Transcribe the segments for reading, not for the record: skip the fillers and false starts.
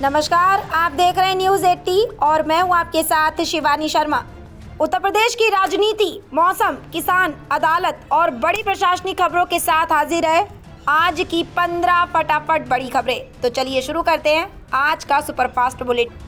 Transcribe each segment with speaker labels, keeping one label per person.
Speaker 1: नमस्कार, आप देख रहे हैं न्यूज़ 80 और मैं हूं आपके साथ शिवानी शर्मा। उत्तर प्रदेश की राजनीति, मौसम, किसान, अदालत और बड़ी प्रशासनिक खबरों के साथ हाजिर है आज की 15 फटाफट बड़ी खबरें। तो चलिए शुरू करते हैं आज का सुपरफास्ट बुलेटिन।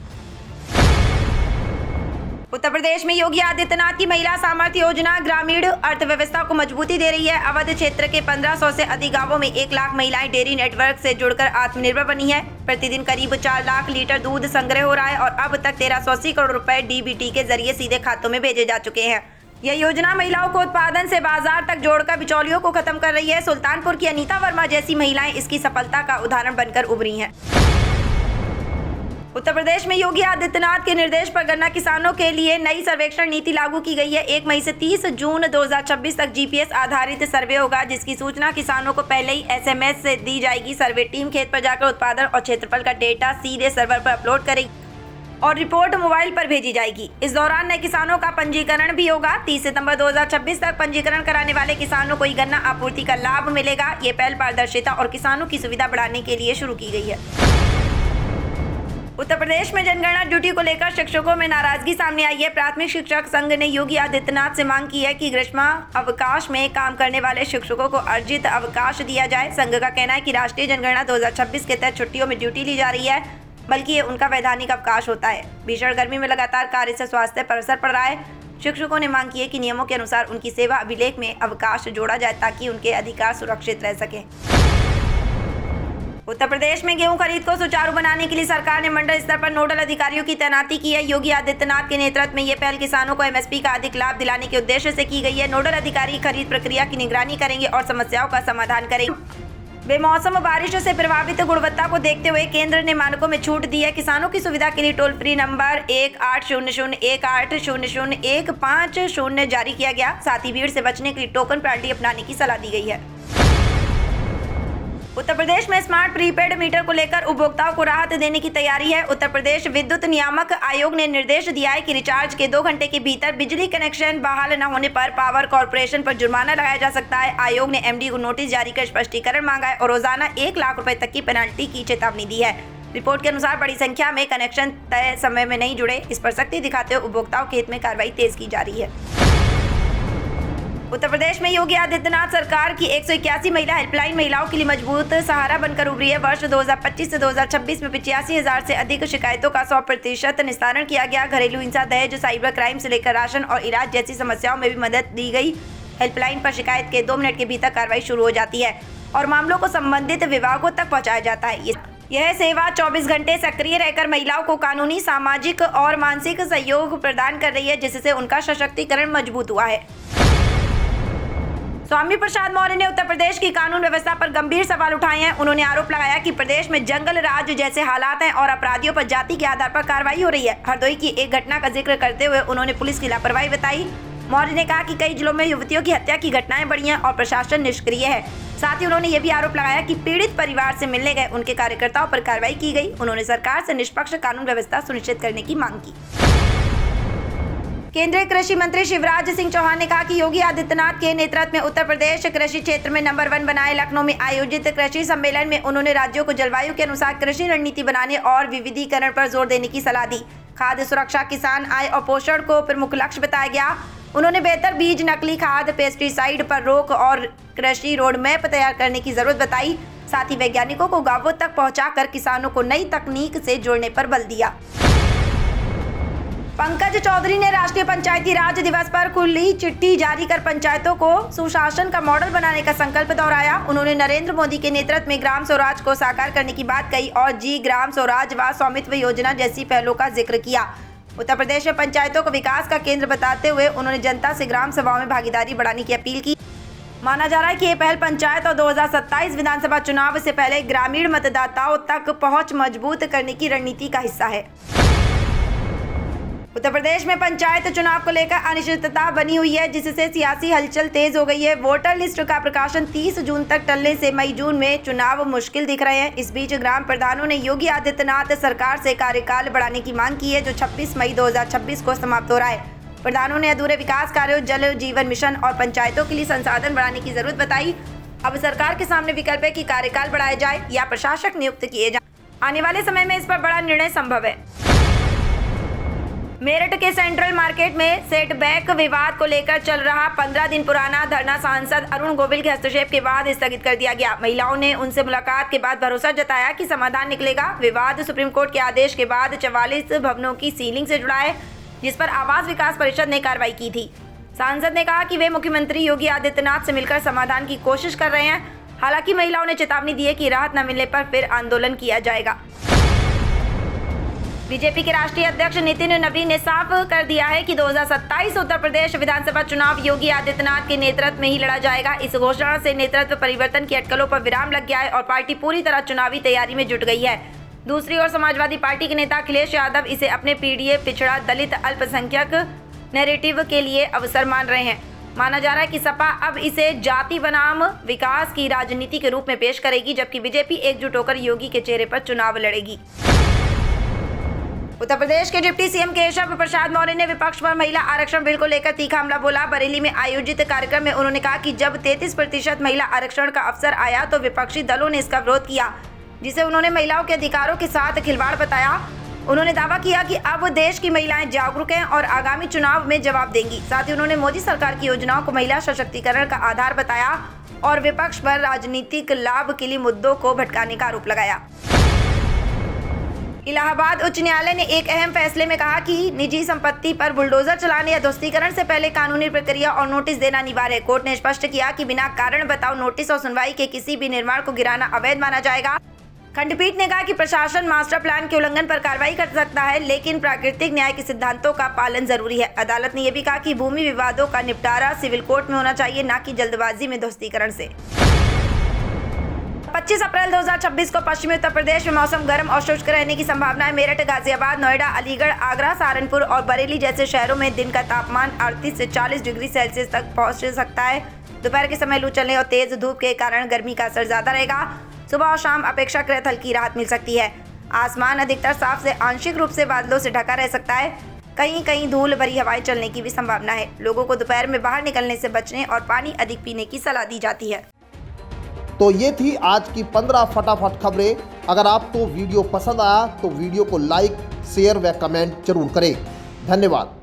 Speaker 1: उत्तर प्रदेश में योगी आदित्यनाथ की महिला सामर्थ्य योजना ग्रामीण अर्थव्यवस्था को मजबूती दे रही है। अवध क्षेत्र के 1500 से अधिक गांवों में 1 लाख महिलाएं डेयरी नेटवर्क से जुड़कर आत्मनिर्भर बनी है। प्रतिदिन करीब 4 लाख लीटर दूध संग्रह हो रहा है और अब तक 1380 करोड़ रुपए डीबीटी के जरिए सीधे खातों में भेजे जा चुके हैं। यह योजना महिलाओं को उत्पादन से बाजार तक जोड़कर बिचौलियों को खत्म कर रही है। सुल्तानपुर की अनीता वर्मा जैसी महिलाएं इसकी सफलता का उदाहरण बनकर उभरी हैं। उत्तर प्रदेश में योगी आदित्यनाथ के निर्देश पर गन्ना किसानों के लिए नई सर्वेक्षण नीति लागू की गई है। 1 मई से 30 जून 2026 तक जीपीएस आधारित सर्वे होगा, जिसकी सूचना किसानों को पहले ही एसएमएस से दी जाएगी। सर्वे टीम खेत पर जाकर उत्पादन और क्षेत्रफल का डेटा सीधे सर्वर पर अपलोड करेगी और रिपोर्ट मोबाइल पर भेजी जाएगी। इस दौरान नए किसानों का पंजीकरण भी होगा। 30 सितंबर 2026 तक पंजीकरण कराने वाले किसानों को ही गन्ना आपूर्ति का लाभ मिलेगा। ये पहल पारदर्शिता और किसानों की सुविधा बढ़ाने के लिए शुरू की गई है। उत्तर प्रदेश में जनगणना ड्यूटी को लेकर शिक्षकों में नाराजगी सामने आई है। प्राथमिक शिक्षक संघ ने योगी आदित्यनाथ से मांग की है कि ग्रीष्म अवकाश में काम करने वाले शिक्षकों को अर्जित अवकाश दिया जाए। संघ का कहना है कि राष्ट्रीय जनगणना 2026 के तहत छुट्टियों में ड्यूटी ली जा रही है, बल्कि ये उनका वैधानिक अवकाश होता है। भीषण गर्मी में लगातार कार्य से स्वास्थ्य पर असर पड़ रहा है। शिक्षकों ने मांग की है कि नियमों के अनुसार उनकी सेवा अभिलेख में अवकाश जोड़ा जाए ताकि उनके अधिकार सुरक्षित रह सके। उत्तर प्रदेश में गेहूं खरीद को सुचारू बनाने के लिए सरकार ने मंडल स्तर पर नोडल अधिकारियों की तैनाती की है। योगी आदित्यनाथ के नेतृत्व में ये पहल किसानों को एमएसपी का अधिक लाभ दिलाने के उद्देश्य से की गई है। नोडल अधिकारी खरीद प्रक्रिया की निगरानी करेंगे और समस्याओं का समाधान करेंगे। बेमौसम बारिश से प्रभावित गुणवत्ता को देखते हुए केंद्र ने मानकों में छूट दी है। किसानों की सुविधा के लिए टोल फ्री नंबर 1800180150 जारी किया गया। साथ ही भीड़ से बचने के लिए टोकन प्रणाली अपनाने की सलाह दी गई है। उत्तर प्रदेश में स्मार्ट प्रीपेड मीटर को लेकर उपभोक्ताओं को राहत देने की तैयारी है। उत्तर प्रदेश विद्युत नियामक आयोग ने निर्देश दिया है कि रिचार्ज के 2 घंटे के भीतर बिजली कनेक्शन बहाल न होने पर पावर कॉर्पोरेशन पर जुर्माना लगाया जा सकता है। आयोग ने एमडी को नोटिस जारी कर स्पष्टीकरण मांगा है और रोजाना 1 लाख रुपए तक की पेनल्टी की चेतावनी दी है। रिपोर्ट के अनुसार बड़ी संख्या में कनेक्शन तय समय में नहीं जुड़े। इस पर सख्ती दिखाते हुए उपभोक्ताओं के हित में कार्रवाई तेज की जा रही है। उत्तर प्रदेश में योगी आदित्यनाथ सरकार की 181 महिला हेल्पलाइन महिलाओं के लिए मजबूत सहारा बनकर उभरी है। वर्ष 2025 से 2026 में 85,000 से अधिक शिकायतों का 100% निस्तारण किया गया। घरेलू हिंसा, दहेज, साइबर क्राइम से लेकर राशन और इलाज जैसी समस्याओं में भी मदद दी गई। हेल्पलाइन पर शिकायत के 2 मिनट के भीतर कार्रवाई शुरू हो जाती है और मामलों को संबंधित विभागों तक पहुँचाया जाता है। यह सेवा 24 घंटे सक्रिय रहकर महिलाओं को कानूनी, सामाजिक और मानसिक सहयोग प्रदान कर रही है, जिससे उनका सशक्तिकरण मजबूत हुआ है। स्वामी प्रसाद मौर्य ने उत्तर प्रदेश की कानून व्यवस्था पर गंभीर सवाल उठाए हैं। उन्होंने आरोप लगाया कि प्रदेश में जंगल राज जैसे हालात हैं और अपराधियों पर जाति के आधार पर कार्रवाई हो रही है। हरदोई की एक घटना का जिक्र करते हुए उन्होंने पुलिस की लापरवाही बताई। मौर्य ने कहा कि कई जिलों में युवतियों की हत्या की घटनाएं बढ़ी हैं और प्रशासन निष्क्रिय है। साथ ही उन्होंने ये भी आरोप लगाया कि पीड़ित परिवार से मिलने गए उनके कार्यकर्ताओं पर कार्रवाई की गई। उन्होंने सरकार से निष्पक्ष कानून व्यवस्था सुनिश्चित करने की मांग की। केंद्रीय कृषि मंत्री शिवराज सिंह चौहान ने कहा कि योगी आदित्यनाथ के नेतृत्व में उत्तर प्रदेश कृषि क्षेत्र में नंबर 1 बनाए। लखनऊ में आयोजित कृषि सम्मेलन में उन्होंने राज्यों को जलवायु के अनुसार कृषि रणनीति बनाने और विविधीकरण पर जोर देने की सलाह दी। खाद्य सुरक्षा, किसान आय और पोषण को प्रमुख लक्ष्य बताया गया। उन्होंने बेहतर बीज, नकली खाद, पेस्टिसाइड पर रोक और कृषि रोड मैप तैयार करने की जरूरत बताई। साथ ही वैज्ञानिकों को गांवों तक पहुंचाकर किसानों को नई तकनीक से जोड़ने पर बल दिया। पंकज चौधरी ने राष्ट्रीय पंचायती राज दिवस पर खुली चिट्ठी जारी कर पंचायतों को सुशासन का मॉडल बनाने का संकल्प दोहराया। उन्होंने नरेंद्र मोदी के नेतृत्व में ग्राम स्वराज को साकार करने की बात कही और जी ग्राम स्वराज व स्वामित्व योजना जैसी पहलों का जिक्र किया। उत्तर प्रदेश में पंचायतों को विकास का केंद्र बताते हुए उन्होंने जनता से ग्राम सभाओं में भागीदारी बढ़ाने की अपील की। माना जा रहा है कि ये पहल पंचायत और 2027 विधानसभा चुनाव से पहले ग्रामीण मतदाताओं तक पहुंच मजबूत करने की रणनीति का हिस्सा है। उत्तर प्रदेश में पंचायत चुनाव को लेकर अनिश्चितता बनी हुई है, जिससे सियासी हलचल तेज हो गई है। वोटर लिस्ट का प्रकाशन 30 जून तक टलने से मई-जून में चुनाव मुश्किल दिख रहे हैं। इस बीच ग्राम प्रधानों ने योगी आदित्यनाथ सरकार से कार्यकाल बढ़ाने की मांग की है, जो 26 मई 2026 को समाप्त हो रहा है। प्रधानों ने अधूरे विकास कार्यों, जल जीवन मिशन और पंचायतों के लिए संसाधन बढ़ाने की जरूरत बताई। अब सरकार के सामने विकल्प है कि कार्यकाल बढ़ाया जाए या प्रशासक नियुक्त किए जाए। आने वाले समय में इस पर बड़ा निर्णय संभव है। मेरठ के सेंट्रल मार्केट में सेटबैक विवाद को लेकर चल रहा 15 दिन पुराना धरना सांसद अरुण गोविल के हस्तक्षेप के बाद स्थगित कर दिया गया। महिलाओं ने उनसे मुलाकात के बाद भरोसा जताया कि समाधान निकलेगा। विवाद सुप्रीम कोर्ट के आदेश के बाद 44 भवनों की सीलिंग से जुड़ा है, जिस पर आवास विकास परिषद ने कार्रवाई की थी। सांसद ने कहा कि वे मुख्यमंत्री योगी आदित्यनाथ से मिलकर समाधान की कोशिश कर रहे हैं। हालांकि महिलाओं ने चेतावनी दी है कि राहत न मिलने पर फिर आंदोलन किया जाएगा। बीजेपी के राष्ट्रीय अध्यक्ष नितिन नवीन ने साफ कर दिया है कि 2027 उत्तर प्रदेश विधानसभा चुनाव योगी आदित्यनाथ के नेतृत्व में ही लड़ा जाएगा। इस घोषणा से नेतृत्व परिवर्तन की अटकलों पर विराम लग गया है और पार्टी पूरी तरह चुनावी तैयारी में जुट गई है। दूसरी ओर समाजवादी पार्टी के नेता अखिलेश यादव इसे अपने पीडीए, पिछड़ा, दलित, अल्पसंख्यक नैरेटिव के लिए अवसर मान रहे हैं। माना जा रहा है कि सपा अब इसे जाति बनाम विकास की राजनीति के रूप में पेश करेगी, जबकि बीजेपी एकजुट होकर योगी के चेहरे पर चुनाव लड़ेगी। उत्तर प्रदेश के डिप्टी सीएम केशव प्रसाद मौर्य ने विपक्ष पर महिला आरक्षण बिल को लेकर तीखा हमला बोला। बरेली में आयोजित कार्यक्रम में उन्होंने कहा कि जब 33% महिला आरक्षण का अवसर आया तो विपक्षी दलों ने इसका विरोध किया, जिसे उन्होंने महिलाओं के अधिकारों के साथ खिलवाड़ बताया। उन्होंने दावा किया कि अब देश की महिलाएं जागरूक हैं और आगामी चुनाव में जवाब देंगी। साथ ही उन्होंने मोदी सरकार की योजनाओं को महिला सशक्तिकरण का आधार बताया और विपक्ष पर राजनीतिक लाभ के लिए मुद्दों को भटकाने का आरोप लगाया। इलाहाबाद उच्च न्यायालय ने एक अहम फैसले में कहा कि निजी संपत्ति पर बुलडोजर चलाने या ध्वस्तीकरण से पहले कानूनी प्रक्रिया और नोटिस देना अनिवार्य है। कोर्ट ने स्पष्ट किया कि बिना कारण बताओ नोटिस और सुनवाई के किसी भी निर्माण को गिराना अवैध माना जाएगा। खंडपीठ ने कहा कि प्रशासन मास्टर प्लान के उल्लंघन पर कार्रवाई कर सकता है, लेकिन प्राकृतिक न्याय के सिद्धांतों का पालन जरूरी है। अदालत ने यह भी कहा कि भूमि विवादों का निपटारा सिविल कोर्ट में होना चाहिए, न कि जल्दबाजी में ध्वस्तीकरण से। 25 अप्रैल 2026 को पश्चिमी उत्तर प्रदेश में मौसम गर्म और शुष्क रहने की संभावना है। मेरठ, गाजियाबाद, नोएडा, अलीगढ़, आगरा, सहारनपुर और बरेली जैसे शहरों में दिन का तापमान 38 से 40 डिग्री सेल्सियस तक पहुंच सकता है। दोपहर के समय लू चलने और तेज धूप के कारण गर्मी का असर ज्यादा रहेगा। सुबह और शाम अपेक्षाकृत हल्की राहत मिल सकती है। आसमान अधिकतर साफ से आंशिक रूप से बादलों से ढका रह सकता है। कहीं कहीं धूल भरी हवाएं चलने की भी संभावना है। लोगों को दोपहर में बाहर निकलने से बचने और पानी अधिक पीने की सलाह दी जाती है।
Speaker 2: तो ये थी आज की 15 फटाफट खबरें। अगर आपको वीडियो पसंद आया तो वीडियो को लाइक, शेयर व कमेंट जरूर करें। धन्यवाद।